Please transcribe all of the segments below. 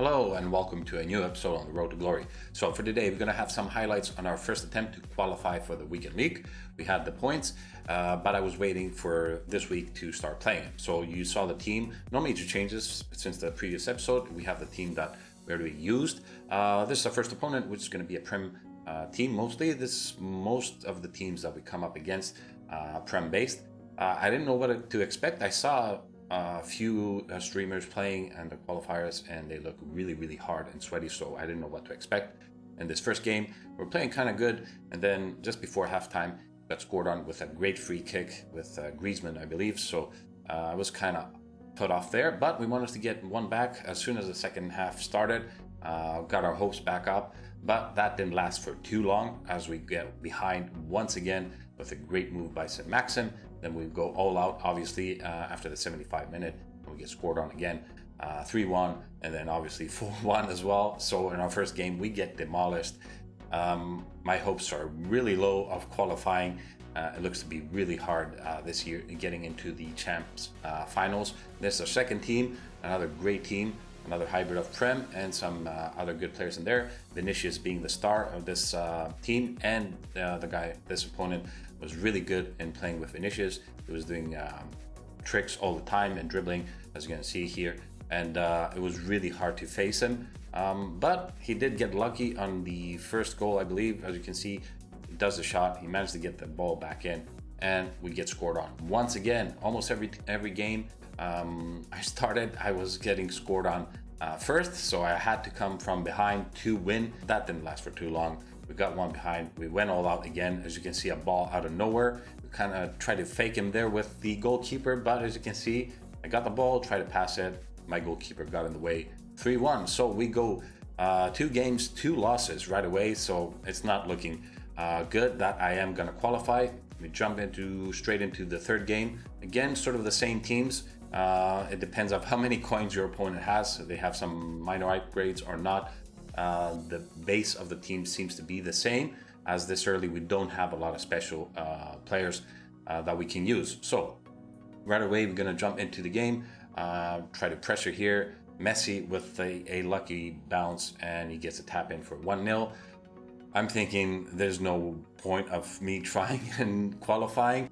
Hello and welcome to a new episode on the Road to Glory. So for today, we're going to have some highlights on our first attempt to qualify for the weekend league. We had the points, but I was waiting for this week to start playing. So you saw the team. No major changes since the previous episode. We have the team that we already used. This is our first opponent, which is going to be a Prem team mostly. Most of the teams that we come up against Prem based. I didn't know what to expect. I saw a few streamers playing and the qualifiers, and they look really hard and sweaty, so I didn't know what to expect. In this first game, we're playing kind of good, and then just before halftime, got scored on with a great free kick with Griezmann, I believe, so I was kind of put off there, but we managed to get one back as soon as the second half started. Got our hopes back up, but that didn't last for too long as we get behind once again with a great move by St. Maxim. Then we go all out, obviously, after the 75-minute. We get scored on again, 3-1, and then obviously 4-1 as well. So in our first game, we get demolished. My hopes are really low of qualifying. It looks to be really hard this year getting into the Champs finals. This is our second team, another great team, another hybrid of Prem and some other good players in there. Vinicius being the star of this team, and this opponent was really good in playing with Vinicius. He was doing tricks all the time and dribbling, as you can see here, and it was really hard to face him. But he did get lucky on the first goal, I believe. As you can see, he does the shot, he managed to get the ball back in, and we get scored on. Once again, almost every game I was getting scored on first, so I had to come from behind to win. That didn't last for too long. We got one behind, we went all out again. As you can see, a ball out of nowhere. We kind of tried to fake him there with the goalkeeper, but as you can see, I got the ball, tried to pass it, my goalkeeper got in the way. 3-1, so we go 2 games, 2 losses right away, so it's not looking good that I am going to qualify. We jump straight into the third game. Again, sort of the same teams. It depends on how many coins your opponent has. They have some minor upgrades or not. The base of the team seems to be the same. As this early, we don't have a lot of special players that we can use. So right away, we're going to jump into the game. Try to pressure here. Messi with a lucky bounce, and he gets a tap in for 1-0. I'm thinking there's no point of me trying and qualifying.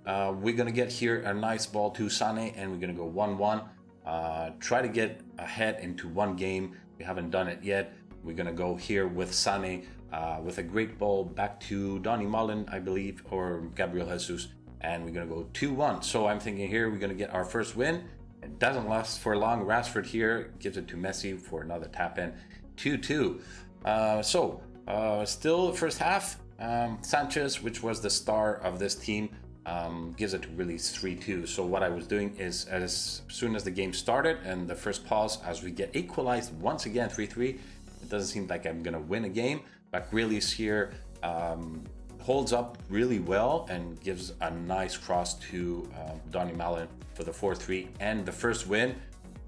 We're going to get here a nice ball to Sane, and we're going to go 1-1. Try to get ahead into one game. We haven't done it yet. We're going to go here with Sane with a great ball back to Donny Mullen, I believe, or Gabriel Jesus, and we're going to go 2-1. So I'm thinking here we're going to get our first win. It doesn't last for long. Rashford here gives it to Messi for another tap in. 2-2. Still first half, Sanchez, which was the star of this team, gives it to release 3-2. So what I was doing is, as soon as the game started and the first pause, as we get equalized once again 3-3, it doesn't seem like I'm gonna win a game, but Grealish here holds up really well and gives a nice cross to Donny Mullen for the 4-3 and the first win.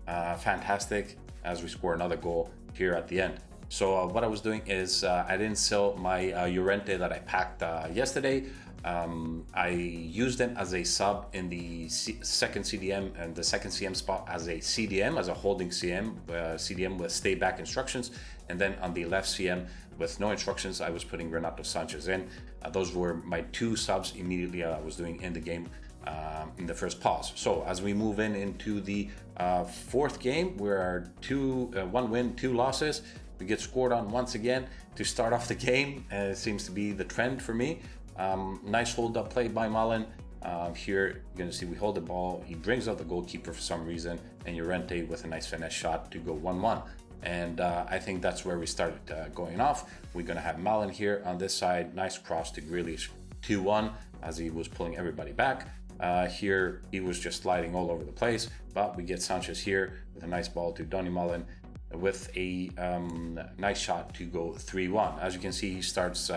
Fantastic, as we score another goal here at the end. So what I was doing is I didn't sell my Llorente that I packed yesterday. I used them as a sub in the second CDM and the second CM spot as a CDM, as a holding CDM with stay back instructions. And then on the left CM with no instructions, I was putting Renato Sanchez in. Those were my 2 subs immediately I was doing in the game in the first pause. So as we move into the fourth game, we're 1 win, 2 losses. We get scored on once again to start off the game. It seems to be the trend for me. Nice hold-up play by Mullen. Here, you're going to see we hold the ball. He brings out the goalkeeper for some reason, and Llorente with a nice finesse shot to go 1-1. And I think that's where we started going off. We're going to have Mullen here on this side. Nice cross to Grealish, 2-1, as he was pulling everybody back. Here, he was just sliding all over the place, but we get Sanchez here with a nice ball to Donny Mullen, with a nice shot to go 3-1. As you can see, he starts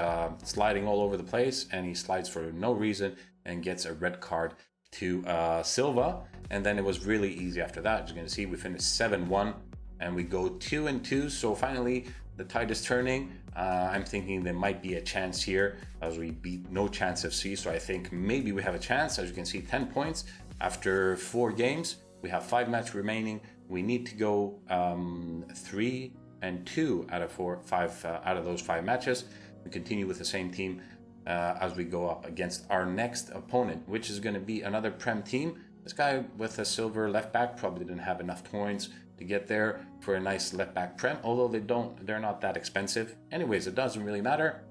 sliding all over the place, and he slides for no reason and gets a red card to Silva. And then it was really easy after that. As you can see, we finished 7-1 and we go 2-2. So finally, the tide is turning. I'm thinking there might be a chance here as we beat No Chance FC. So I think maybe we have a chance. As you can see, 10 points after 4 games. We have 5 matches remaining. We need to go 3-2 out of out of those 5 matches. We continue with the same team as we go up against our next opponent, which is going to be another Prem team. This guy with a silver left back probably didn't have enough coins to get there for a nice left back Prem, although they're not that expensive. Anyways, it doesn't really matter.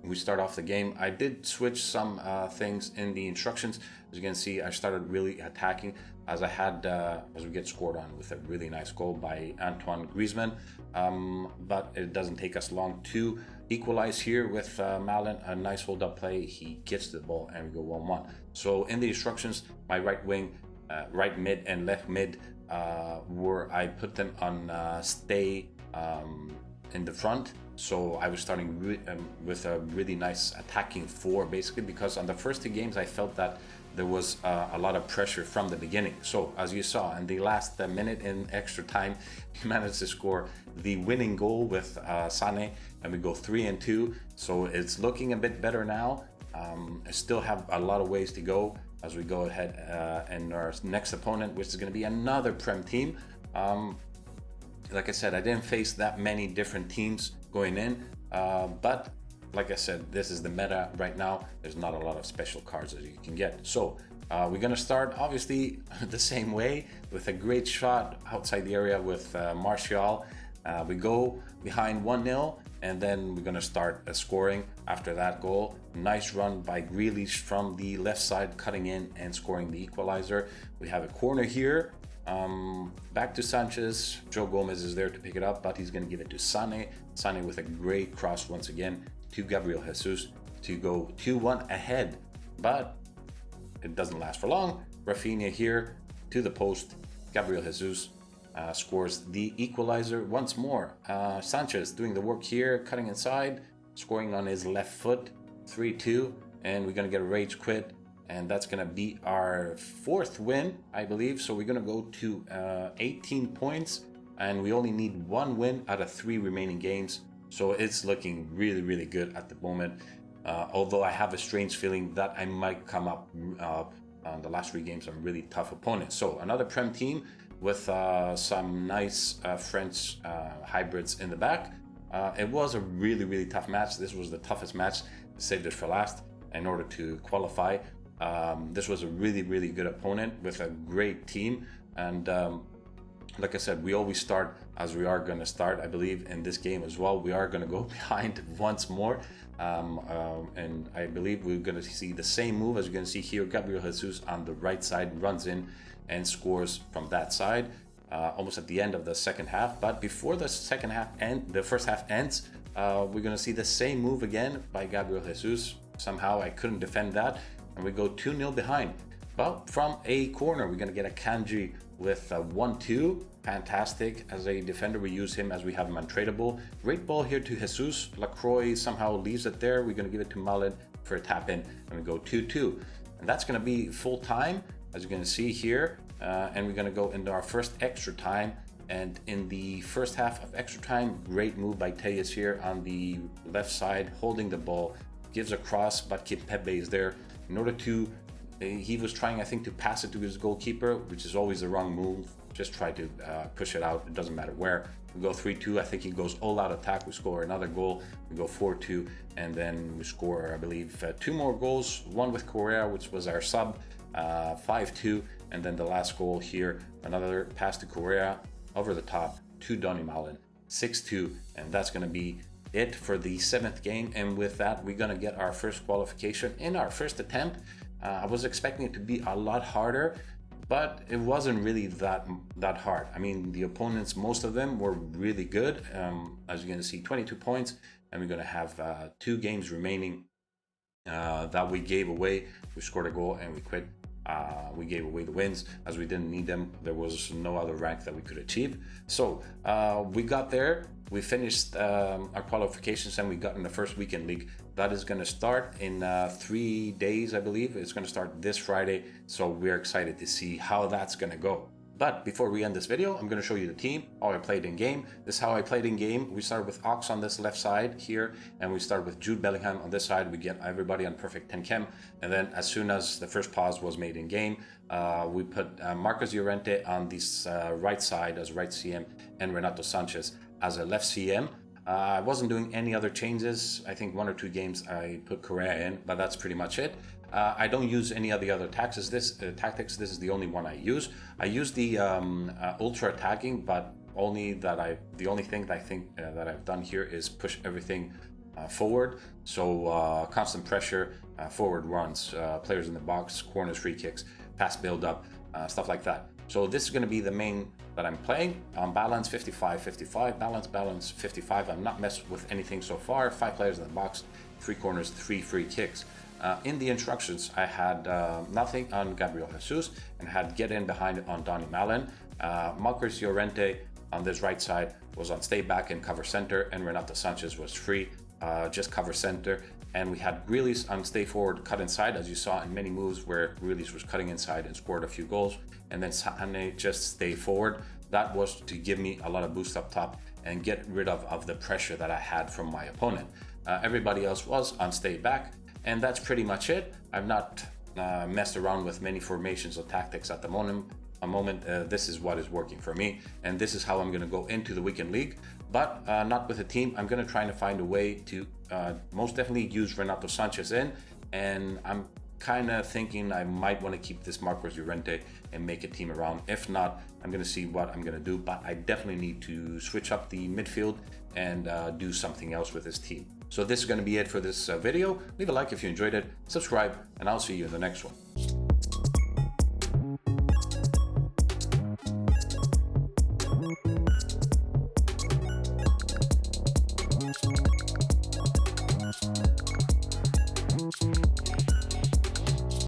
We start off the game. I did switch some things in the instructions. As you can see, I started really attacking as we get scored on with a really nice goal by Antoine Griezmann. But it doesn't take us long to equalize here with Malin. A nice hold up play. He gets the ball and we go 1-1. So in the instructions, my right wing, right mid and left mid I put them on stay in the front. So I was starting with a really nice attacking 4, basically, because on the first 2 games I felt that there was a lot of pressure from the beginning. So as you saw in the last minute in extra time, we managed to score the winning goal with Sané, and we go 3-2. So it's looking a bit better now. I still have a lot of ways to go as we go ahead and our next opponent, which is going to be another Prem team. Like I said, I didn't face that many different teams going in, but like I said, this is the meta right now. There's not a lot of special cards that you can get. So we're going to start obviously the same way with a great shot outside the area with Martial. We go behind 1-0 and then we're going to start scoring after that goal. Nice run by Grealish from the left side, cutting in and scoring the equalizer. We have a corner here. Back to Sanchez. Joe Gomez is there to pick it up, but he's going to give it to Sané. Sané with a great cross once again to Gabriel Jesus to go 2-1 ahead, but it doesn't last for long. Rafinha here to the post. Gabriel Jesus scores the equalizer once more. Sanchez doing the work here, cutting inside, scoring on his left foot. 3-2, and we're going to get a rage quit. And that's going to be our 4th win, I believe. So we're going to go to 18 points, and we only need 1 win out of 3 remaining games. So it's looking really, really good at the moment. Although I have a strange feeling that I might come up on the last 3 games some really tough opponents. So another Prem team with some nice French hybrids in the back. It was a really, really tough match. This was the toughest match. Saved it for last in order to qualify. This was a really, really good opponent with a great team, and like I said, we always start as we are going to start. I believe in this game as well, we are going to go behind once more, and I believe we're going to see the same move as you're going to see here. Gabriel Jesus on the right side runs in and scores from that side almost at the end of the second half. But before the second half the first half ends, we're going to see the same move again by Gabriel Jesus. Somehow I couldn't defend that, and we go 2-0 behind. But from a corner, we're going to get a Kanji with 1-2. Fantastic. As a defender, we use him as we have him untradeable. Great ball here to Jesus. Lacroix somehow leaves it there. We're going to give it to Malin for a tap in, and we go 2-2. And that's going to be full time, as you're going to see here. And we're going to go into our first extra time. And in the first half of extra time, great move by Tejas here on the left side, holding the ball. Gives a cross, but Kimpembe is there. In order to, he was trying, I think, to pass it to his goalkeeper, which is always the wrong move. Just try to push it out. It doesn't matter where. We go 3-2. I think he goes all out attack. We score another goal. We go 4-2, and then we score, I believe, 2 more goals. One with Correa, which was our sub, 5-2, and then the last goal here, another pass to Correa over the top to Donny Malin, 6-2, and that's going to be it for the 7th game. And with that, we're going to get our first qualification in our first attempt. I was expecting it to be a lot harder, but it wasn't really that hard. I mean, the opponents, most of them were really good. As you're going to see, 22 points, and we're going to have 2 games remaining that we gave away. We scored a goal and we quit. We gave away the wins as we didn't need them. There was no other rank that we could achieve. So we got there. We finished our qualifications, and we got in the first weekend league. That is going to start in 3 days, I believe. It's going to start this Friday. So we're excited to see how that's going to go. But before we end this video, I'm going to show you the team, how I played in game. This is how I played in game. We started with Ox on this left side here, and we start with Jude Bellingham on this side. We get everybody on perfect 10 chem. And then as soon as the first pause was made in game, we put Marcos Llorente on this right side as right CM and Renato Sanchez as a left CM. I wasn't doing any other changes. I think 1 or 2 games I put Correa in, but that's pretty much it. I don't use any of the other tactics. This is the only one I use. I use the ultra attacking, but the only thing that I think that I've done here is push everything forward. So constant pressure, forward runs, players in the box, corners, free kicks, pass build up, stuff like that. So this is going to be the main that I'm playing. On balance 55-55, balance 55. I'm not messed with anything so far. 5 players in the box, 3 corners, 3 free kicks. In the instructions, I had nothing on Gabriel Jesus and had get in behind on Donny Malen. Marcos Llorente on this right side was on stay back and cover center, and Renato Sanchez was free, just cover center. And we had Grealish on stay forward, cut inside, as you saw in many moves where Grealish was cutting inside and scored a few goals. And then Sane just stay forward. That was to give me a lot of boost up top and get rid of the pressure that I had from my opponent. Everybody else was on stay back. And that's pretty much it. I've not messed around with many formations or tactics at the moment. This is what is working for me, and this is how I'm going to go into the weekend league, but not with a team. I'm going to try to find a way to most definitely use Renato Sanchez in, and I'm kind of thinking I might want to keep this Marcos Llorente and make a team around. If not, I'm going to see what I'm going to do, but I definitely need to switch up the midfield and do something else with this team. So this is going to be it for this video. Leave a like if you enjoyed it, subscribe, and I'll see you in the next one.